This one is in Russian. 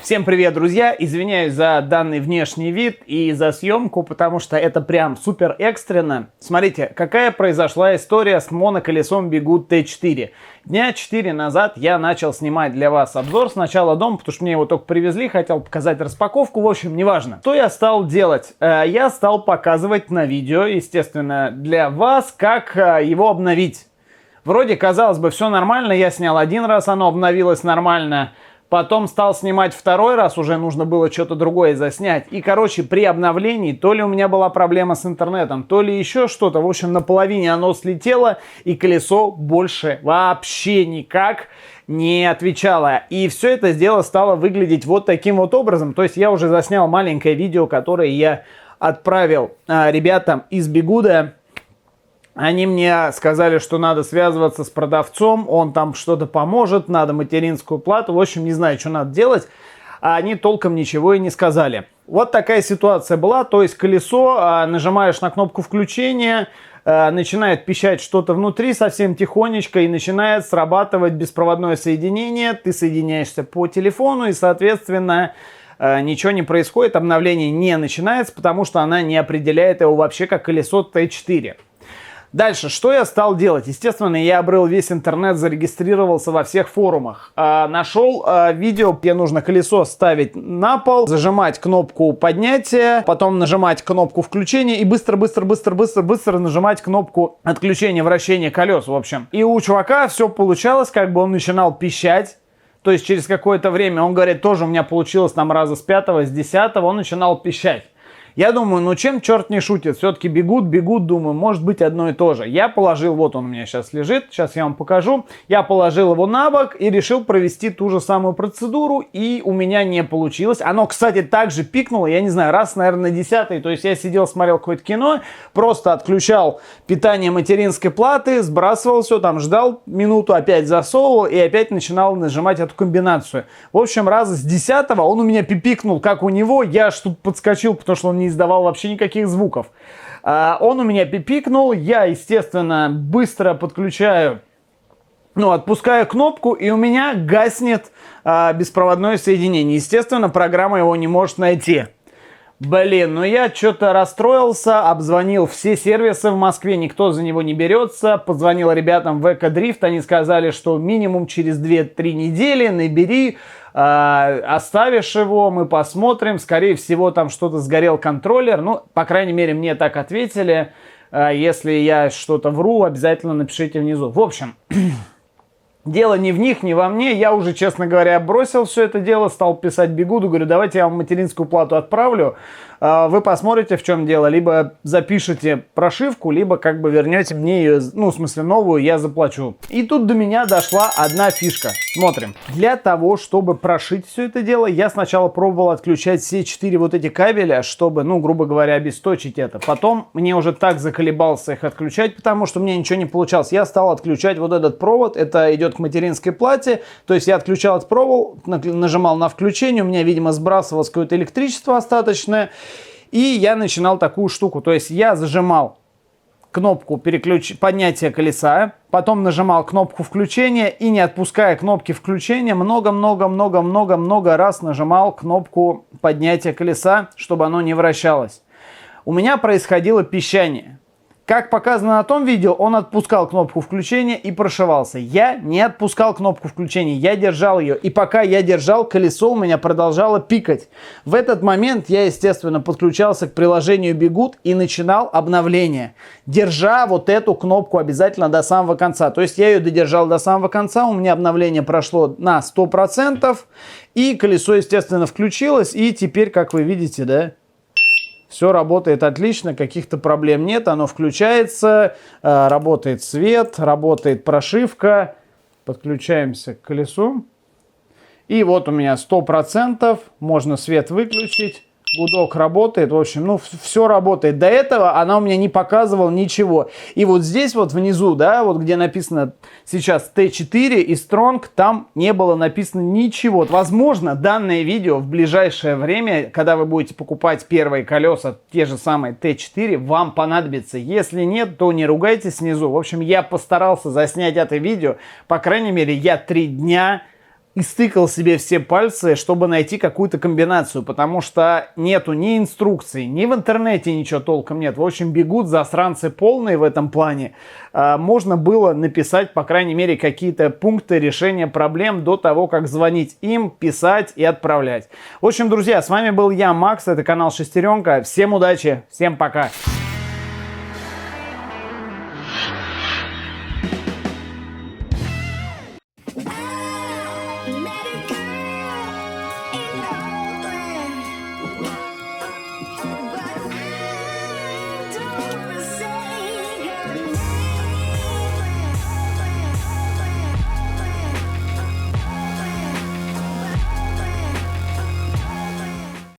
Всем привет, друзья! Извиняюсь за данный внешний вид и за съемку, потому что это прям супер экстренно. Смотрите, какая произошла история с моноколесом Biggood T4. Дня 4 назад я начал снимать для вас обзор сначала дома, потому что мне его только привезли, хотел показать распаковку, в общем, неважно. Что я стал делать? Я стал показывать на видео, естественно, для вас, как его обновить. Вроде, казалось бы, все нормально, я снял один раз, оно обновилось нормально. Потом стал снимать второй раз, уже нужно было что-то другое заснять. И, короче, при обновлении то ли у меня была проблема с интернетом, то ли еще что-то. В общем, на половине оно слетело, и колесо больше вообще никак не отвечало. И все это дело стало выглядеть вот таким вот образом. То есть я уже заснял маленькое видео, которое я отправил ребятам из Biggood. Они мне сказали, что надо связываться с продавцом, он там что-то поможет, надо материнскую плату. В общем, не знаю, что надо делать. А они толком ничего и не сказали. Вот такая ситуация была. То есть колесо, нажимаешь на кнопку включения, начинает пищать что-то внутри совсем тихонечко и начинает срабатывать беспроводное соединение. Ты соединяешься по телефону и, соответственно, ничего не происходит, обновление не начинается, потому что она не определяет его вообще как колесо T4. Дальше, что я стал делать? Естественно, я обрыл весь интернет, зарегистрировался во всех форумах. Нашел видео, где нужно колесо ставить на пол, зажимать кнопку поднятия, потом нажимать кнопку включения и быстро нажимать кнопку отключения вращения колес, в общем. И у чувака все получалось, как бы он начинал пищать. То есть через какое-то время, он говорит, тоже у меня получилось там раза с 5-го, с 10-го, он начинал пищать. Я думаю, ну чем черт не шутит, все-таки Biggood, думаю, может быть одно и то же. Я положил, вот он у меня сейчас лежит, сейчас я вам покажу. Я положил его на бок и решил провести ту же самую процедуру, и у меня не получилось. Оно, кстати, также пикнуло, я не знаю, раз, наверное, на 10-й. То есть я сидел, смотрел какое-то кино, просто отключал питание материнской платы, сбрасывал все, там ждал минуту, опять засовывал и опять начинал нажимать эту комбинацию. В общем, раза с 10-го он у меня пипикнул, как у него, я аж тут подскочил, потому что он не издавал вообще никаких звуков. Он у меня пипикнул, я, естественно, быстро подключаю, отпускаю кнопку, и у меня гаснет беспроводное соединение. Естественно, программа его не может найти. Блин, я что-то расстроился, обзвонил все сервисы в Москве, никто за него не берется. Позвонил ребятам в Экодрифт, они сказали, что минимум через 2-3 недели набери, оставишь его, мы посмотрим. Скорее всего, там что-то сгорел контроллер. По крайней мере, мне так ответили. Если я что-то вру, обязательно напишите внизу. В общем, дело не в них, не во мне. Я уже, честно говоря, бросил все это дело, стал писать Biggood, говорю, давайте я вам материнскую плату отправлю. Вы посмотрите, в чем дело. Либо запишите прошивку, либо как бы вернете мне ее, в смысле новую, я заплачу. И тут до меня дошла одна фишка. Смотрим. Для того, чтобы прошить все это дело, я сначала пробовал отключать все 4 вот эти кабеля, чтобы, грубо говоря, обесточить это. Потом мне уже так заколебался их отключать, потому что мне ничего не получалось. Я стал отключать вот этот провод, это идет к материнской плате. То есть я отключал этот провод, нажимал на включение, у меня, видимо, сбрасывалось какое-то электричество остаточное. И я начинал такую штуку. То есть я зажимал кнопку поднятия колеса, потом нажимал кнопку включения и, не отпуская кнопки включения, много раз нажимал кнопку поднятия колеса, чтобы оно не вращалось. У меня происходило пищание. Как показано на том видео, он отпускал кнопку включения и прошивался. Я не отпускал кнопку включения, я держал ее. И пока я держал, колесо у меня продолжало пикать. В этот момент я, естественно, подключался к приложению Biggood и начинал обновление. Держа вот эту кнопку обязательно до самого конца. То есть я ее додержал до самого конца, у меня обновление прошло на 100%. И колесо, естественно, включилось. И теперь, как вы видите, да... Все работает отлично, каких-то проблем нет, оно включается, работает свет, работает прошивка. Подключаемся к колесу. И вот у меня 100%, можно свет выключить. Гудок работает, в общем, все работает. До этого она у меня не показывала ничего. И вот здесь вот внизу, да, вот где написано сейчас T4 и Strong, там не было написано ничего. Возможно, данное видео в ближайшее время, когда вы будете покупать первые колеса, те же самые T4, вам понадобится. Если нет, то не ругайтесь внизу. В общем, я постарался заснять это видео. По крайней мере, я 3 дня истыкал себе все пальцы, чтобы найти какую-то комбинацию, потому что нету ни инструкций, ни в интернете ничего толком нет. В общем, бегут засранцы полные в этом плане. Можно было написать, по крайней мере, какие-то пункты решения проблем до того, как звонить им, писать и отправлять. В общем, друзья, с вами был я, Макс, это канал Шестеренка. Всем удачи, всем пока!